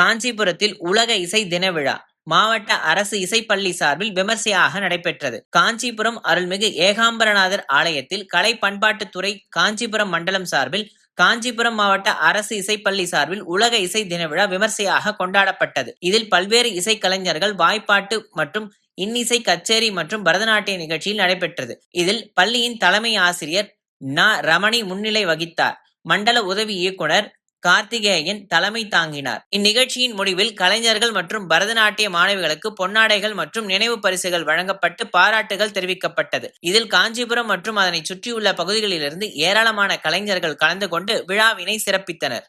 காஞ்சிபுரத்தில் உலக இசை தின விழா மாவட்ட அரசு இசைப்பள்ளி சார்பில் விமர்சையாக நடைபெற்றது. காஞ்சிபுரம் அருள்மிகு ஏகாம்பரநாதர் ஆலயத்தில் கலை பண்பாட்டுத்துறை காஞ்சிபுரம் மண்டலம் சார்பில் காஞ்சிபுரம் மாவட்ட அரசு இசைப்பள்ளி சார்பில் உலக இசை தின விழா விமர்சையாக கொண்டாடப்பட்டது. இதில் பல்வேறு இசைக்கலைஞர்கள் வாய்ப்பாட்டு மற்றும் இன்னிசை கச்சேரி மற்றும் பரதநாட்டிய நிகழ்ச்சியில் நடைபெற்றது. இதில் பள்ளியின் தலைமை ஆசிரியர் ரமணி முன்னிலை வகித்தார். மண்டல உதவி இயக்குனர் கார்த்திகேயன் தலைமை தாங்கினார். இந்நிகழ்ச்சியின் முடிவில் கலைஞர்கள் மற்றும் பரதநாட்டிய மாணவிகளுக்கு பொன்னாடைகள் மற்றும் நினைவு பரிசுகள் வழங்கப்பட்டு பாராட்டுகள் தெரிவிக்கப்பட்டது. இதில் காஞ்சிபுரம் மற்றும் அதனை சுற்றியுள்ள பகுதிகளிலிருந்து ஏராளமான கலைஞர்கள் கலந்து கொண்டு விழாவினை சிறப்பித்தனர்.